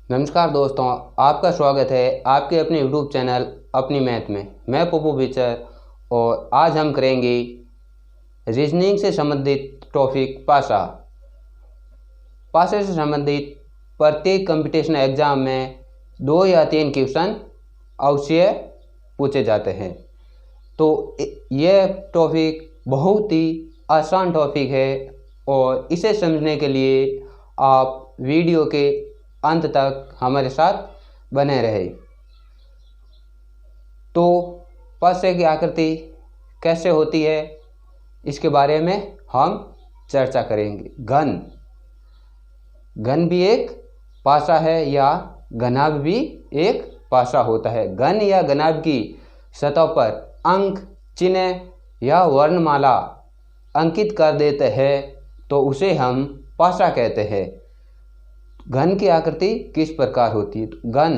नमस्कार दोस्तों, आपका स्वागत है आपके अपने YouTube चैनल अपनी मैथ में। मैं पप्पू बिचर और आज हम करेंगे रीजनिंग से संबंधित टॉपिक पासा। पासे से संबंधित प्रत्येक कंपटीशन एग्ज़ाम में 2 या 3 क्वेश्चन अवश्य पूछे जाते हैं। तो यह टॉपिक बहुत ही आसान टॉपिक है और इसे समझने के लिए आप वीडियो के अंत तक हमारे साथ बने रहे। तो पासे की आकृति कैसे होती है इसके बारे में हम चर्चा करेंगे। घन भी एक पासा है या घनाभ भी एक पासा होता है। घन या घनाभ की सतह पर अंक, चिन्ह या वर्णमाला अंकित कर देते हैं तो उसे हम पासा कहते हैं। घन की आकृति किस प्रकार होती है? तो घन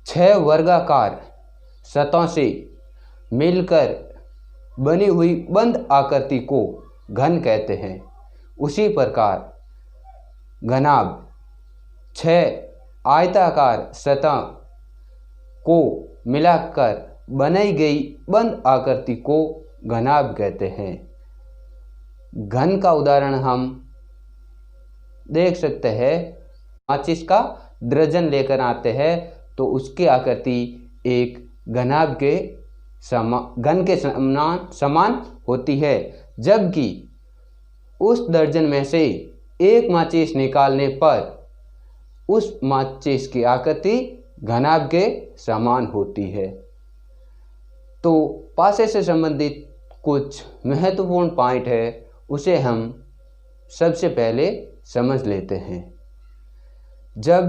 6 वर्गाकार सतहों से मिलकर बनी हुई बंद आकृति को घन कहते हैं। उसी प्रकार घनाभ 6 आयताकार सतह को मिलाकर बनाई गई बंद आकृति को घनाभ कहते हैं। घन का उदाहरण हम देख सकते हैं। माचिस का दर्जन लेकर आते हैं तो उसकी आकृति एक घनाभ के घन के समान होती है, जबकि उस दर्जन में से एक माचिस निकालने पर उस माचिस की आकृति घनाभ के समान होती है। तो पासे से संबंधित कुछ महत्वपूर्ण पॉइंट है, उसे हम सबसे पहले समझ लेते हैं। जब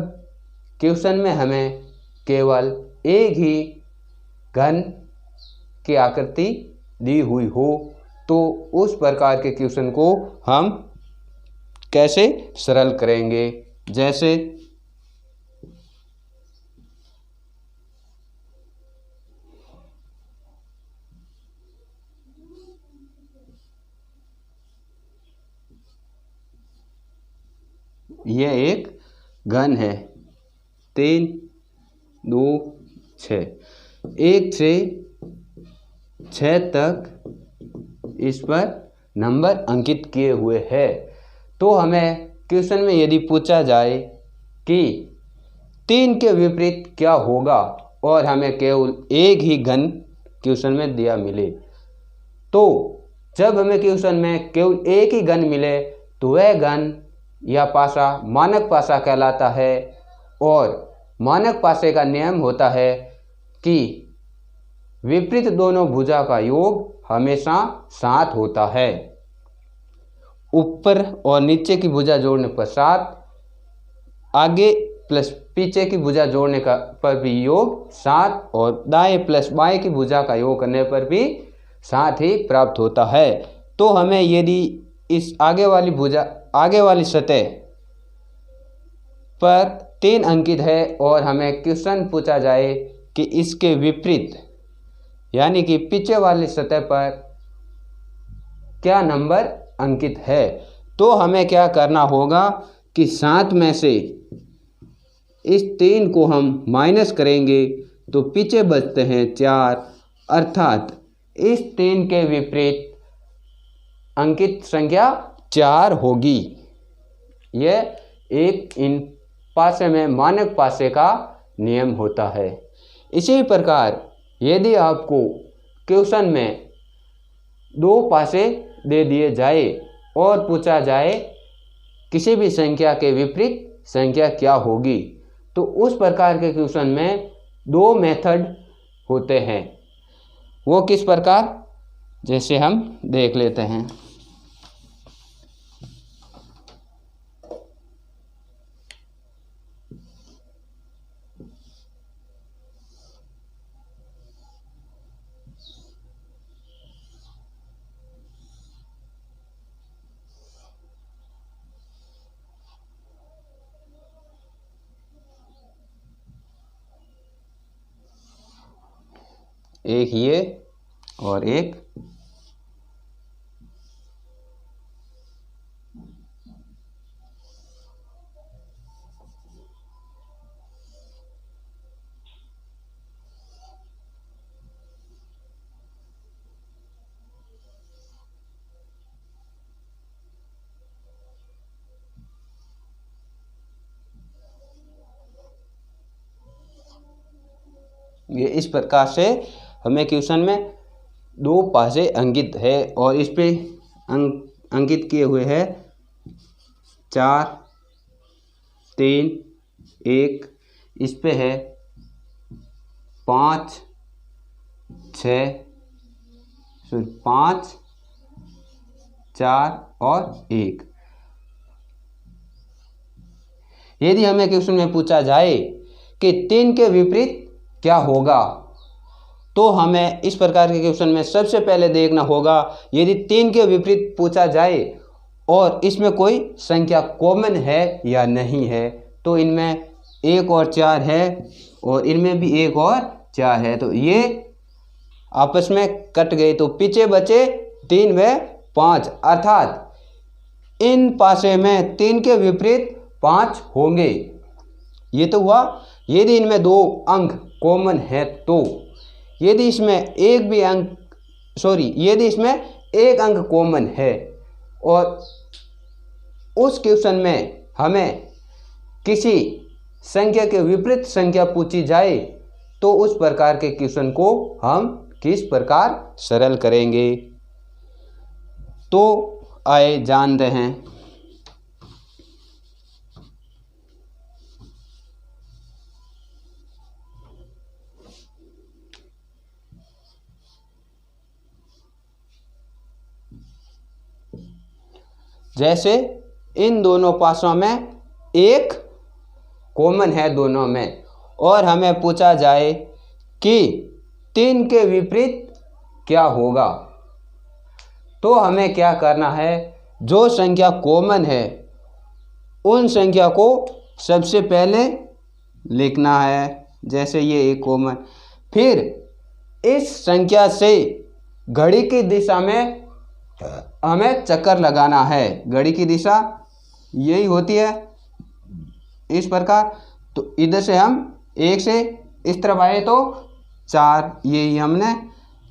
क्वेश्चन में हमें केवल एक ही घन की आकृति दी हुई हो तो उस प्रकार के क्वेश्चन को हम कैसे सरल करेंगे। जैसे यह एक घन है 3, 2, 6। 1 से 6 तक इस पर नंबर अंकित किए हुए हैं। तो हमें क्वेश्चन में यदि पूछा जाए कि 3 के विपरीत क्या होगा और हमें केवल एक ही घन क्वेश्चन में दिया मिले, तो जब हमें क्वेश्चन में केवल एक ही घन मिले तो वह घन या पासा मानक पासा कहलाता है। और मानक पासे का नियम होता है कि विपरीत दोनों भुजा का योग हमेशा 7 होता है। ऊपर और नीचे की भुजा जोड़ने पर 7, आगे प्लस पीछे की भुजा जोड़ने का पर भी योग 7 और दाएं प्लस बाएं की भुजा का योग करने पर भी 7 ही प्राप्त होता है। तो हमें यदि इस आगे वाली सतह पर 3 अंकित है और हमें क्वेश्चन पूछा जाए कि इसके विपरीत यानी कि पीछे वाली सतह पर क्या नंबर अंकित है, तो हमें क्या करना होगा कि 7 में से इस 3 को हम माइनस करेंगे तो पीछे बचते हैं 4, अर्थात इस 3 के विपरीत अंकित संख्या 4 होगी। यह एक इन पासे में मानक पासे का नियम होता है। इसी प्रकार यदि आपको क्वेश्चन में 2 पासे दे दिए जाए और पूछा जाए किसी भी संख्या के विपरीत संख्या क्या होगी, तो उस प्रकार के क्वेश्चन में 2 मेथड होते हैं। वो किस प्रकार, जैसे हम देख लेते हैं। एक ये और एक ये इस प्रकार से हमें क्वेश्चन में 2 पासे अंकित है और इस पे अंकित किए हुए हैं 4 3 1, इस पे है 5 4 और 1। यदि हमें क्वेश्चन में पूछा जाए कि 3 के विपरीत क्या होगा, तो हमें इस प्रकार के क्वेश्चन में सबसे पहले देखना होगा, यदि 3 के विपरीत पूछा जाए और इसमें कोई संख्या कॉमन है या नहीं है। तो इनमें 1 और 4 है और इनमें भी 1 और 4 है, तो ये आपस में कट गए, तो पीछे बचे 3 व 5, अर्थात इन पासे में 3 के विपरीत 5 होंगे। ये तो हुआ यदि इनमें 2 अंक कॉमन है। तो यदि इसमें यदि इसमें 1 अंक कॉमन है और उस क्वेश्चन में हमें किसी संख्या के विपरीत संख्या पूछी जाए, तो उस प्रकार के क्वेश्चन को हम किस प्रकार सरल करेंगे, तो आइए जानते हैं। जैसे इन दोनों पासों में 1 कॉमन है दोनों में, और हमें पूछा जाए कि 3 के विपरीत क्या होगा, तो हमें क्या करना है, जो संख्या कॉमन है उन संख्या को सबसे पहले लिखना है। जैसे ये 1 कॉमन, फिर इस संख्या से घड़ी की दिशा में हमें चक्कर लगाना है। घड़ी की दिशा यही होती है इस प्रकार, तो इधर से हम 1 से इस तरफ आए तो 4, ये हमने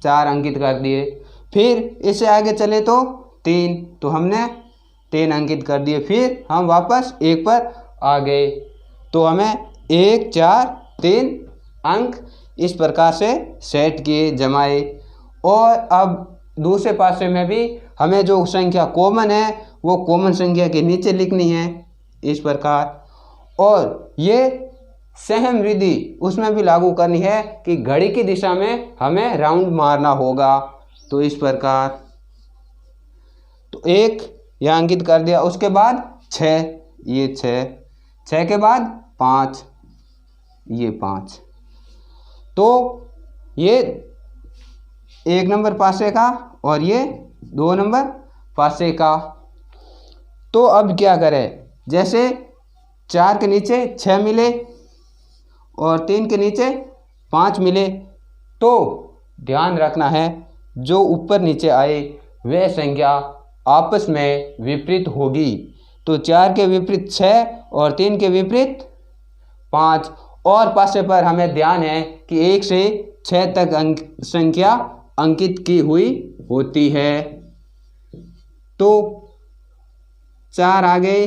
4 अंकित कर दिए। फिर इससे आगे चले तो 3, तो हमने 3 अंकित कर दिए। फिर हम वापस 1 पर आ गए, तो हमें 1 4 3 अंक इस प्रकार से सेट किए, जमाए। और अब दूसरे पासे में भी हमें जो संख्या कॉमन है वो कॉमन संख्या के नीचे लिखनी है इस प्रकार, और ये सहम विधि उसमें भी लागू करनी है कि घड़ी की दिशा में हमें राउंड मारना होगा। तो इस प्रकार, तो 1 यहाँ अंकित कर दिया, उसके बाद 6, ये 6 के बाद 5, ये 5, तो ये 1 नंबर पासे का और ये 2 नंबर पासे का। तो अब क्या करें, जैसे 4 के नीचे 6 मिले और 3 के नीचे 5 मिले, तो ध्यान रखना है जो ऊपर नीचे आए वह संख्या आपस में विपरीत होगी। तो 4 के विपरीत 6 और 3 के विपरीत 5, और पासे पर हमें ध्यान है कि 1 से 6 तक संख्या अंकित की हुई होती है। तो 4 आ गए,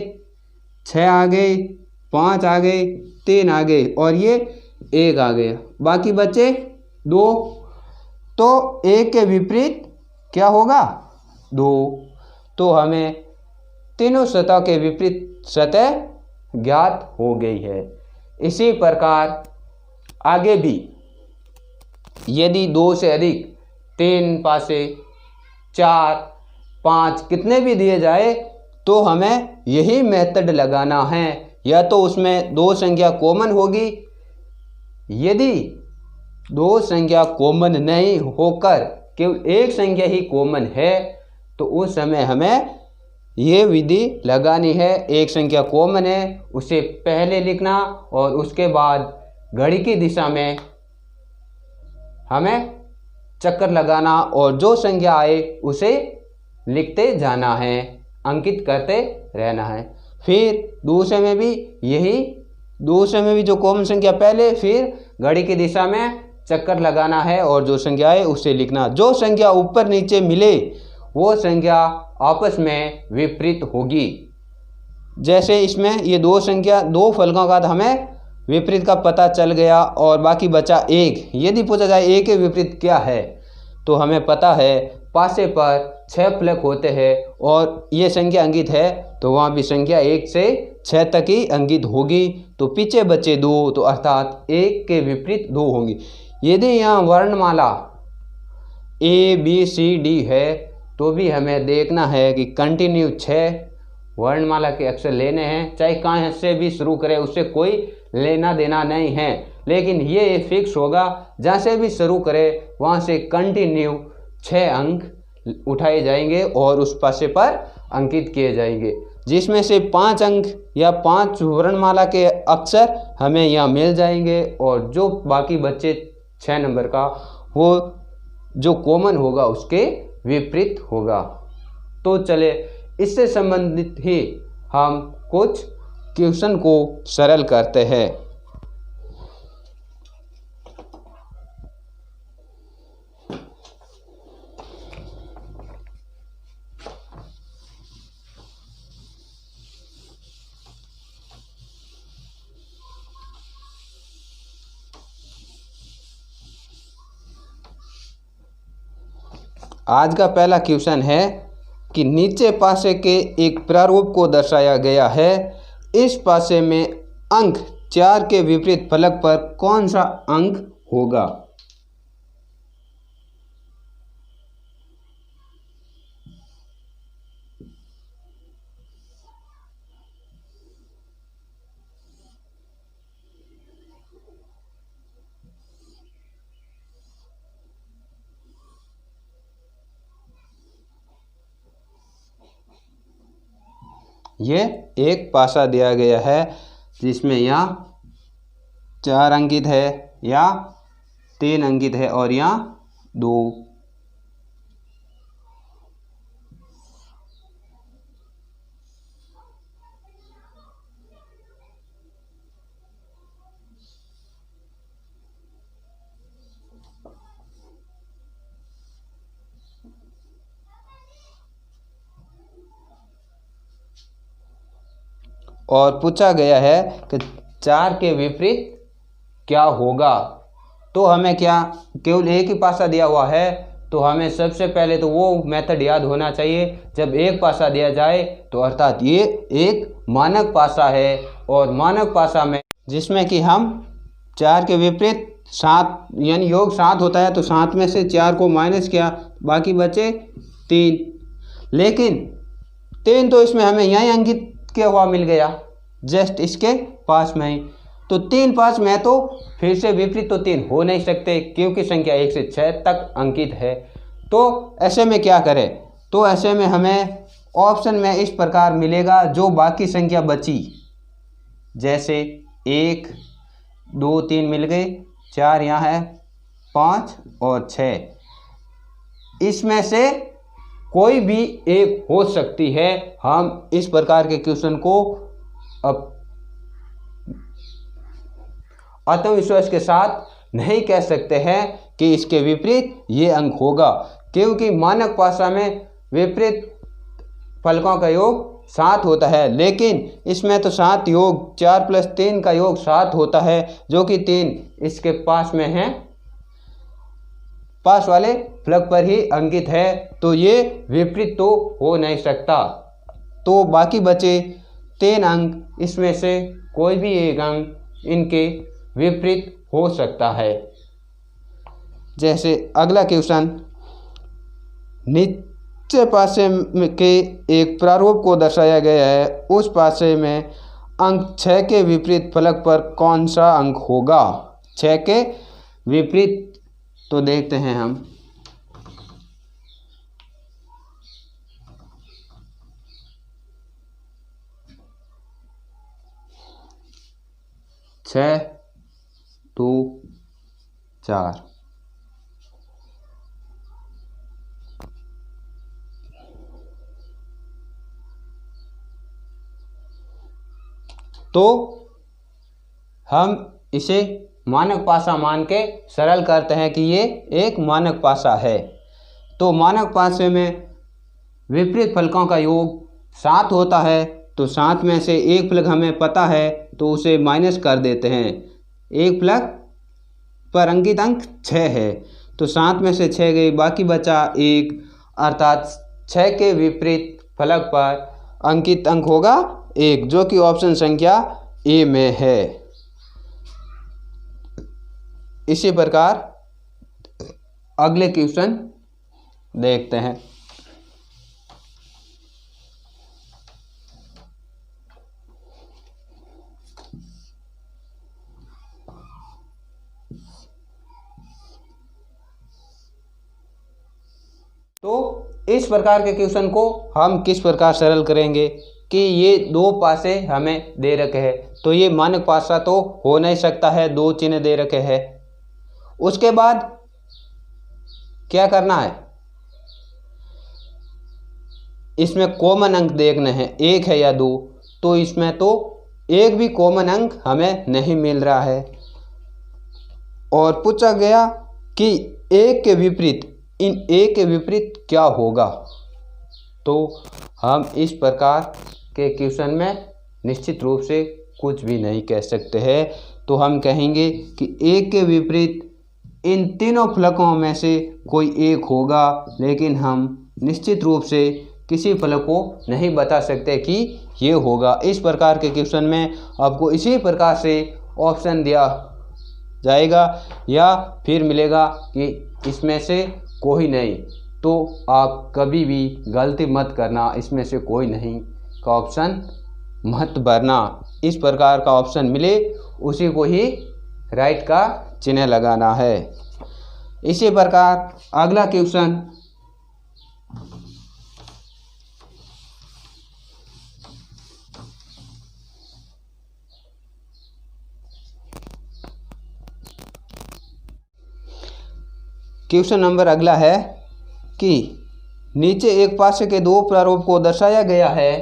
6 आ गए, 5 आ गए, 3 आ गए और ये 1 आ गया, बाकी बचे 2। तो 1 के विपरीत क्या होगा, 2। तो हमें तीनों सतह के विपरीत सतह ज्ञात हो गई है। इसी प्रकार आगे भी यदि 2 से अधिक 3 पासे 4 5 कितने भी दिए जाए, तो हमें यही मेथड लगाना है। या तो उसमें 2 संख्या कॉमन होगी, यदि 2 संख्या कॉमन नहीं होकर केवल 1 संख्या ही कॉमन है, तो उस समय हमें ये विधि लगानी है। 1 संख्या कॉमन है उसे पहले लिखना और उसके बाद घड़ी की दिशा में हमें चक्कर लगाना और जो संख्या आए उसे लिखते जाना है, अंकित करते रहना है। फिर दूसरे में भी यही, दूसरे में भी जो कॉमन संख्या पहले, फिर घड़ी की दिशा में चक्कर लगाना है और जो संख्या आए उसे लिखना। जो संख्या ऊपर नीचे मिले वो संख्या आपस में विपरीत होगी। जैसे इसमें ये 2 संख्या 2 फलकों का हमें विपरीत का पता चल गया और बाकी बचा एक। यदि पूछा जाए एक के विपरीत क्या है, तो हमें पता है पासे पर 6 फलक होते हैं और ये संख्या अंकित है तो वहाँ भी संख्या 1 से 6 तक ही अंकित होगी। तो पीछे बचे 2, तो अर्थात 1 के विपरीत 2 होंगी। यदि यहाँ वर्णमाला ABCD है तो भी हमें देखना है कि कंटिन्यू 6 वर्णमाला के अक्षर लेने हैं, चाहे कहाँ से भी शुरू करें उससे कोई लेना देना नहीं है। लेकिन ये फिक्स होगा जहाँ से भी शुरू करें वहाँ से कंटिन्यू 6 अंक उठाए जाएंगे और उस पासे पर अंकित किए जाएंगे, जिसमें से 5 अंक या 5 वर्णमाला के अक्षर हमें यहाँ मिल जाएंगे और जो बाकी बच्चे 6 नंबर का वो जो कॉमन होगा उसके विपरीत होगा। तो चले इससे संबंधित ही हम कुछ क्वेश्चन को सरल करते हैं। आज का पहला क्वेश्चन है कि नीचे पासे के एक प्रारूप को दर्शाया गया है। इस पासे में अंक 4 के विपरीत फलक पर कौन सा अंक होगा? ये एक पासा दिया गया है जिसमें यहाँ 4 अंकित है या 3 अंकित है और यहाँ 2। और पूछा गया है कि 4 के विपरीत क्या होगा। तो हमें क्या केवल एक ही पासा दिया हुआ है, तो हमें सबसे पहले तो वो मेथड याद होना चाहिए। जब एक पासा दिया जाए तो अर्थात ये एक मानक पासा है और मानक पासा में जिसमें कि हम 4 के विपरीत 7 यानी योग 7 होता है, तो 7 में से 4 को माइनस किया, बाकी बचे 3। लेकिन 3 तो इसमें हमें यहीं अंकित किया हुआ मिल गया, जस्ट इसके पास में ही। तो 3 5 में तो फिर से विपरीत तो 3 हो नहीं सकते क्योंकि संख्या 1 से 6 तक अंकित है। तो ऐसे में क्या करें? तो ऐसे में हमें ऑप्शन में इस प्रकार मिलेगा जो बाकी संख्या बची, जैसे 1 2 3 मिल गए, 4 यहाँ है, 5 और 6, इसमें से कोई भी एक हो सकती है। हम इस प्रकार के क्वेश्चन को अब आत्मविश्वास के साथ नहीं कह सकते हैं कि इसके विपरीत ये अंक होगा, क्योंकि मानक भाषा में विपरीत फलकों का योग 7 होता है, लेकिन इसमें तो 7 योग 4 + 3 का योग 7 होता है, जो कि 3 इसके पास में है, पास वाले फलक पर ही अंकित है। तो ये विपरीत तो हो नहीं सकता। तो बाकी बचे 3 अंक, इसमें से कोई भी एक अंक इनके विपरीत हो सकता है। जैसे अगला क्वेश्चन, नीचे पासे के एक प्रारूप को दर्शाया गया है, उस पासे में अंक 6 के विपरीत फलक पर कौन सा अंक होगा? 6 के विपरीत तो देखते हैं हम। छः 2 4, तो हम इसे मानक पासा मान के सरल करते हैं कि ये एक मानक पासा है। तो मानक पासे में विपरीत फलकों का योग 7 होता है, तो 7 में से एक फलक हमें पता है तो उसे माइनस कर देते हैं। एक फलक पर अंकित अंक 6 है, तो 7 में से 6 गई, बाकी बचा 1, अर्थात 6 के विपरीत फलक पर अंकित अंक होगा 1, जो कि ऑप्शन संख्या ए में है। इसी प्रकार अगले क्वेश्चन देखते हैं। तो इस प्रकार के क्वेश्चन को हम किस प्रकार सरल करेंगे कि ये दो पासे हमें दे रखे हैं, तो ये मानक पासा तो हो नहीं सकता है, दो चिन्ह दे रखे हैं। उसके बाद क्या करना है, इसमें कॉमन अंक देखने हैं, एक है या दो, तो इसमें तो एक भी कॉमन अंक हमें नहीं मिल रहा है। और पूछा गया कि एक के विपरीत, इन एक के विपरीत क्या होगा, तो हम इस प्रकार के क्वेश्चन में निश्चित रूप से कुछ भी नहीं कह सकते हैं। तो हम कहेंगे कि एक के विपरीत इन तीनों फलकों में से कोई एक होगा, लेकिन हम निश्चित रूप से किसी फलक को नहीं बता सकते कि ये होगा। इस प्रकार के क्वेश्चन में आपको इसी प्रकार से ऑप्शन दिया जाएगा या फिर मिलेगा कि इसमें से कोई नहीं, तो आप कभी भी गलती मत करना, इसमें से कोई नहीं का ऑप्शन मत भरना। इस प्रकार का ऑप्शन मिले उसी को ही राइट का चिन्ह लगाना है। इसी प्रकार अगला क्वेश्चन नंबर अगला है कि नीचे एक पासे के दो प्रारूप को दर्शाया गया है।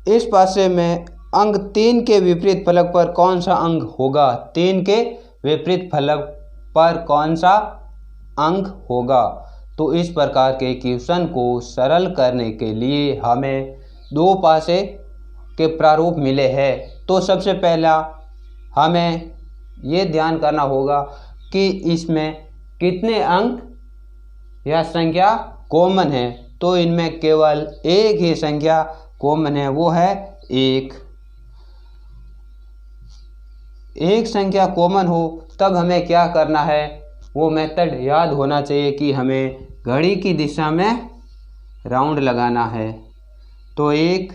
इस पासे में अंक 3 के विपरीत फलक पर कौन सा अंक होगा? 3 के विपरीत फलक पर कौन सा अंक होगा? तो इस प्रकार के क्वेश्चन को सरल करने के लिए हमें दो पासे के प्रारूप मिले हैं। तो सबसे पहला हमें ये ध्यान करना होगा कि इसमें कितने अंक या संख्या कॉमन है। तो इनमें केवल एक ही संख्या कॉमन है, वो है एक। एक संख्या कॉमन हो तब हमें क्या करना है, वो मेथड याद होना चाहिए कि हमें घड़ी की दिशा में राउंड लगाना है। तो 1,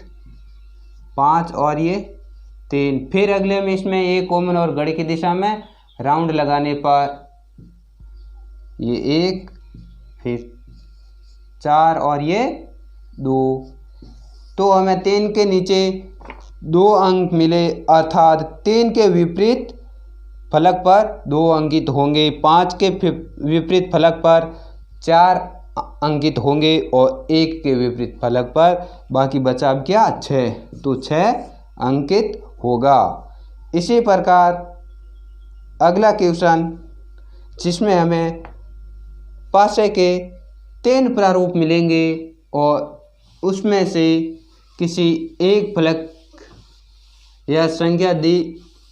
5 और ये 3, फिर अगले में इसमें एक कॉमन और घड़ी की दिशा में राउंड लगाने पर ये 1, फिर 4 और ये 2, तो हमें 3 के नीचे 2 अंक मिले, अर्थात 3 के विपरीत फलक पर 2 अंकित होंगे, 5 के विपरीत फलक पर 4 अंकित होंगे और 1 के विपरीत फलक पर बाकी बचा अब क्या 6, तो 6 अंकित होगा। इसी प्रकार अगला क्वेश्चन जिसमें हमें पासे के 3 प्रारूप मिलेंगे और उसमें से किसी एक फलक या संख्या दी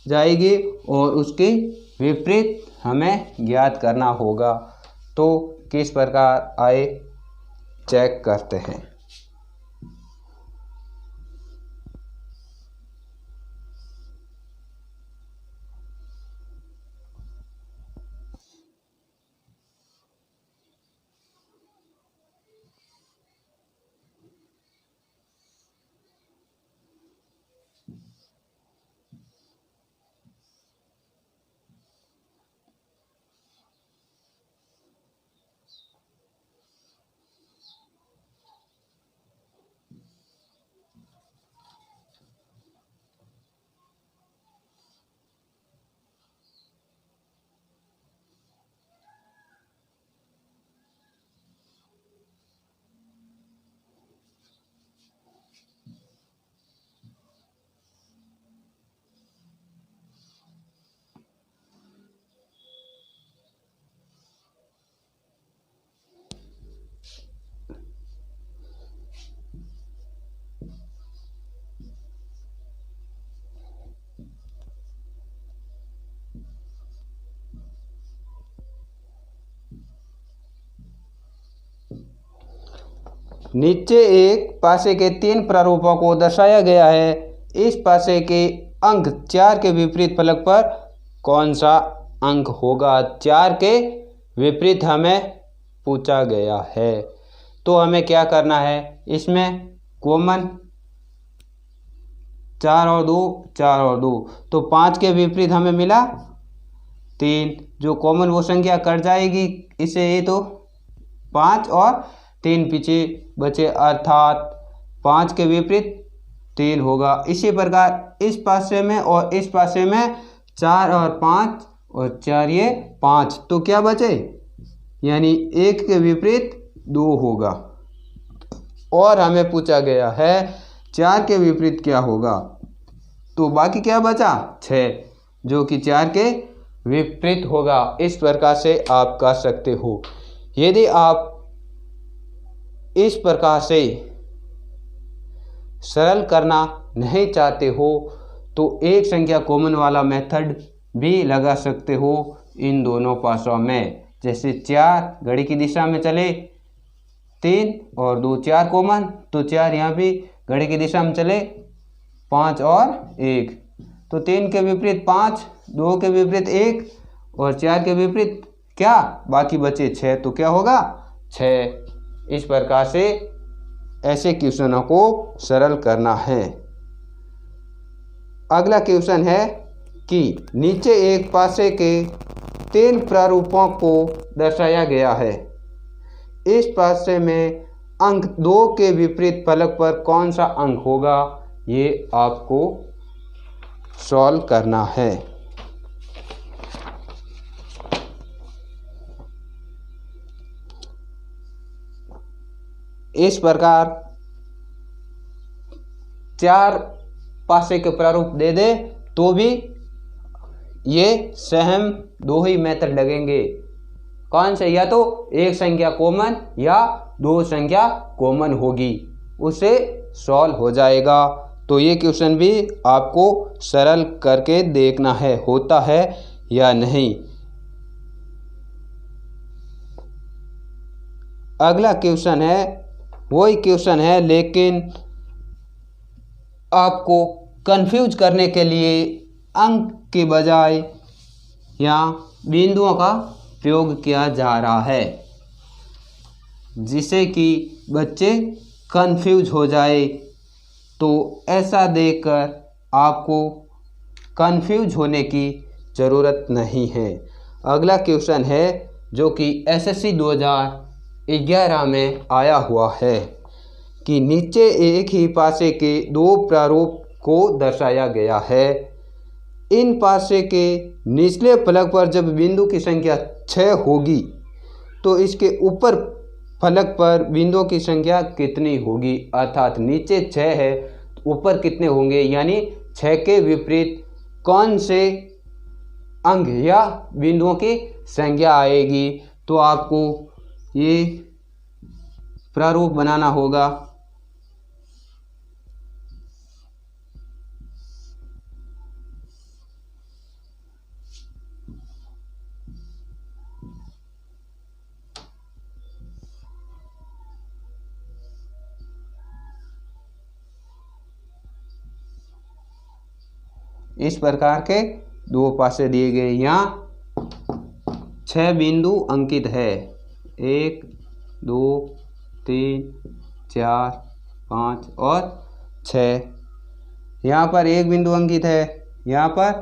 जाएगी और उसके विपरीत हमें ज्ञात करना होगा। तो किस प्रकार आए चेक करते हैं। नीचे एक पासे के 3 प्रारूपों को दर्शाया गया है। इस पासे के अंक 4 के विपरीत फलक पर कौन सा अंक होगा? 4 के विपरीत हमें पूछा गया है, तो हमें क्या करना है, इसमें कॉमन 4 और 2, 4 और 2, तो 5 के विपरीत हमें मिला 3, जो कॉमन वो संख्या कट जाएगी इससे, ये तो 5 और 3 पीछे बचे, अर्थात 5 के विपरीत 3 होगा। इसी प्रकार इस पासे में और इस पासे में 4 और 5 और 4 ये 5, तो क्या बचे, यानी 1 के विपरीत 2 होगा। और हमें पूछा गया है 4 के विपरीत क्या होगा, तो बाकी क्या बचा 6, जो कि 4 के विपरीत होगा। इस प्रकार से आप कर सकते हो। यदि आप इस प्रकार से सरल करना नहीं चाहते हो तो एक संख्या कॉमन वाला मेथड भी लगा सकते हो इन दोनों पासों में। जैसे 4 घड़ी की दिशा में चले, 3 और 2 4 कॉमन, तो 4 यहाँ भी घड़ी की दिशा में चले, 5 और 1, तो 3 के विपरीत 5, 2 के विपरीत 1 और 4 के विपरीत क्या, बाकी बचे 6, तो क्या होगा 6। इस प्रकार से ऐसे क्वेश्चनों को सरल करना है। अगला क्वेश्चन है कि नीचे एक पासे के 3 प्रारूपों को दर्शाया गया है। इस पासे में अंक 2 के विपरीत फलक पर कौन सा अंक होगा, ये आपको सॉल्व करना है। इस प्रकार 4 पासे के प्रारूप दे दे तो भी ये सेम 2 ही मेथड लगेंगे। कौन से, या तो एक संख्या कॉमन या 2 संख्या कॉमन होगी, उसे सॉल्व हो जाएगा। तो ये क्वेश्चन भी आपको सरल करके देखना है होता है या नहीं। अगला क्वेश्चन है वही क्वेश्चन है, लेकिन आपको कंफ्यूज करने के लिए अंक के बजाय यहाँ बिंदुओं का प्रयोग किया जा रहा है, जिससे कि बच्चे कंफ्यूज हो जाए। तो ऐसा देखकर आपको कंफ्यूज होने की ज़रूरत नहीं है। अगला क्वेश्चन है जो कि एसएससी 2011 में आया हुआ है कि नीचे एक ही पासे के 2 प्रारूप को दर्शाया गया है। इन पासे के निचले फलक पर जब बिंदु की संख्या 6 होगी तो इसके ऊपर फलक पर बिंदुओं की संख्या कितनी होगी, अर्थात नीचे 6 है तो ऊपर कितने होंगे, यानी 6 के विपरीत कौन से अंक या बिंदुओं की संख्या आएगी। तो आपको ये प्रारूप बनाना होगा। इस प्रकार के 2 पासे दिए गए, यहाँ 6 बिंदु अंकित है, 1 2 3 4 5 और 6। यहाँ पर 1 बिंदु अंकित है, यहाँ पर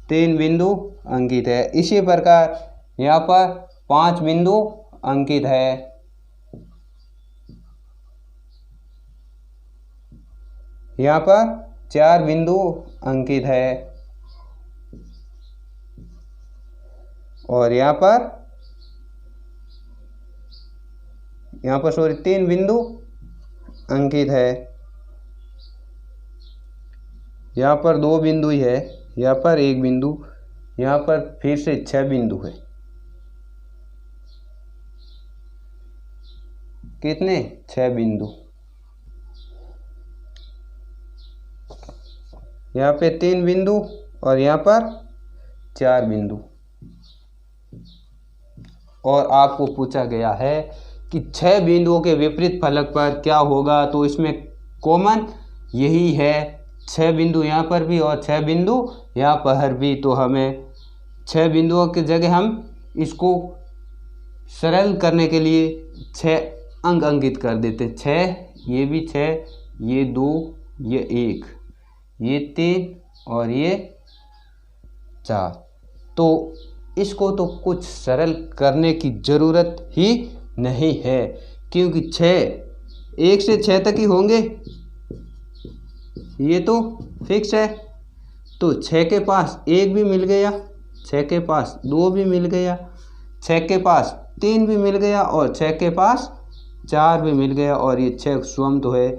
3 बिंदु अंकित है। इसी प्रकार यहाँ पर 5 बिंदु अंकित है। यहाँ पर 4 बिंदु अंकित है और यहाँ पर 3 बिंदु अंकित है। यहाँ पर 2 बिंदु ही है, यहाँ पर 1 बिंदु, यहाँ पर फिर से 6 बिंदु है। कितने, 6 बिंदु। यहाँ पे 3 बिंदु और यहाँ पर 4 बिंदु। और आपको पूछा गया है कि 6 बिंदुओं के विपरीत फलक पर क्या होगा, तो इसमें कॉमन यही है, 6 बिंदु यहाँ पर भी और 6 बिंदु यहाँ पर भी। तो हमें 6 बिंदुओं की जगह हम इसको सरल करने के लिए 6 अंक अंकित कर देते। 6, ये भी 6, ये 2, ये 1, ये 3 और ये 4। तो इसको तो कुछ सरल करने की ज़रूरत ही नहीं है, क्योंकि 6 1 से 6 तक ही होंगे, ये तो फिक्स है। तो 6 के पास 1 भी मिल गया, 6 के पास 2 भी मिल गया, 6 के पास 3 भी मिल गया और 6 के पास 4 भी मिल गया, और ये 6 स्वयं तो है।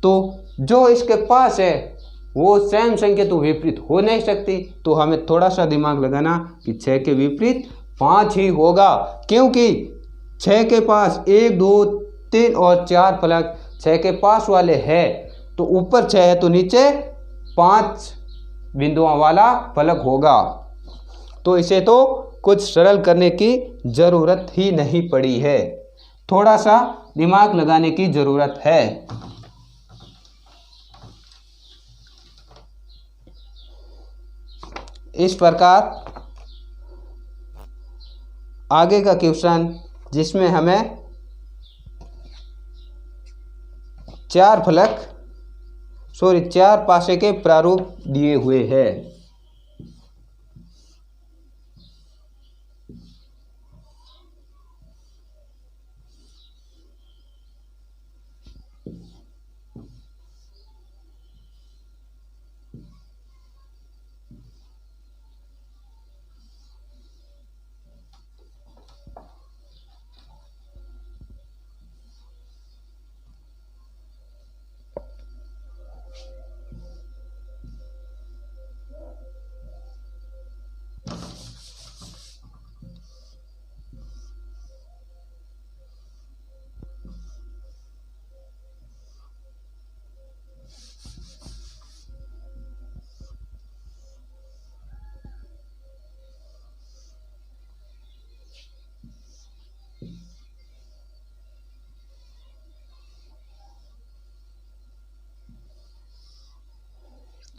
तो जो इसके पास है वो सेम संख्या तो विपरीत हो नहीं सकती। तो हमें थोड़ा सा दिमाग लगाना कि 6 के विपरीत 5 ही होगा, क्योंकि 6 के पास 1 2 3 और 4 फलक 6 के पास वाले है। तो ऊपर 6 है तो नीचे 5 बिंदुओं वाला फलक होगा। तो इसे तो कुछ सरल करने की ज़रूरत ही नहीं पड़ी है, थोड़ा सा दिमाग लगाने की ज़रूरत है। इस प्रकार आगे का क्वेश्चन, जिसमें हमें 4 पासे के प्रारूप दिए हुए हैं।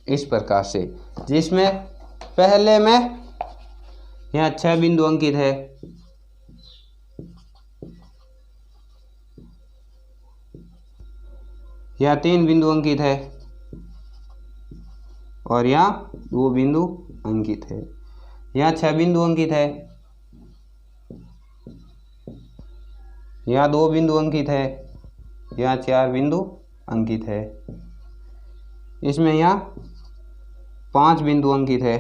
इस प्रकार से, जिसमें पहले में यहाँ 6 बिंदु अंकित है, यहाँ 3 बिंदु अंकित है और यहाँ 2 बिंदु अंकित है। यहाँ 6 बिंदु अंकित है, यहाँ 2 बिंदु अंकित है, यहाँ 4 बिंदु अंकित है। इसमें यहाँ 5 बिंदु अंकित है,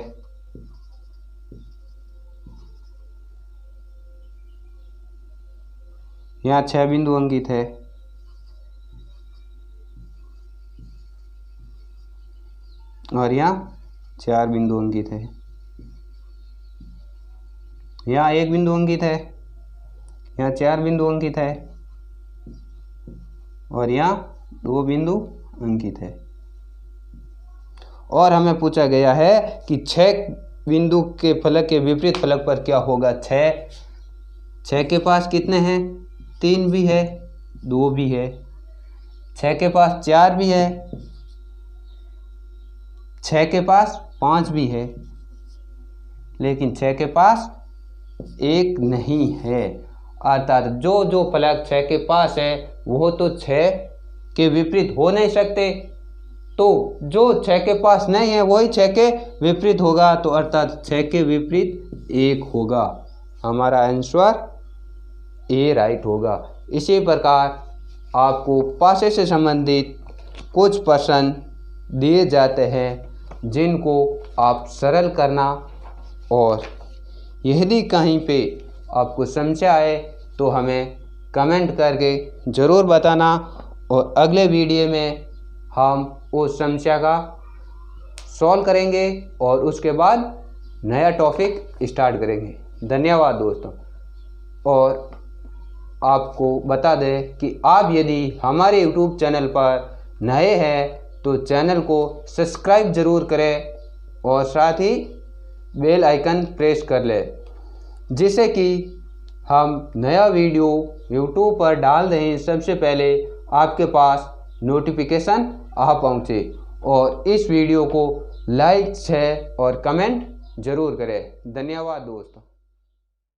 यहाँ 6 बिंदु अंकित है, और यहाँ 4 बिंदु अंकित है। यहाँ 1 बिंदु अंकित है, यहाँ 4 बिंदु अंकित है और यहाँ 2 बिंदु अंकित है। और हमें पूछा गया है कि 6 बिंदु के फलक के विपरीत फलक पर क्या होगा। 6 के पास कितने हैं, 3 भी है, 2 भी है। 6 के पास 4 भी है, 6 के पास 5 भी है, लेकिन 6 के पास 1 नहीं है। अर्थात जो जो फलक 6 के पास है वो तो 6 के विपरीत हो नहीं सकते। तो जो 6 के पास नहीं है वही 6 के विपरीत होगा, तो अर्थात 6 के विपरीत 1 होगा। हमारा आंसर ए राइट होगा। इसी प्रकार आपको पासे से संबंधित कुछ प्रश्न दिए जाते हैं जिनको आप सरल करना, और यदि कहीं पे आपको समस्या आए तो हमें कमेंट करके ज़रूर बताना, और अगले वीडियो में हम उस समस्या का सॉल्व करेंगे और उसके बाद नया टॉपिक स्टार्ट करेंगे। धन्यवाद दोस्तों। और आपको बता दें कि आप यदि हमारे YouTube चैनल पर नए हैं तो चैनल को सब्सक्राइब ज़रूर करें और साथ ही बेल आइकन प्रेस कर लें, जिससे कि हम नया वीडियो यूट्यूब पर डाल दें सबसे पहले आपके पास नोटिफिकेशन आ पहुँचे। और इस वीडियो को लाइक, शेयर और कमेंट ज़रूर करें। धन्यवाद दोस्तों।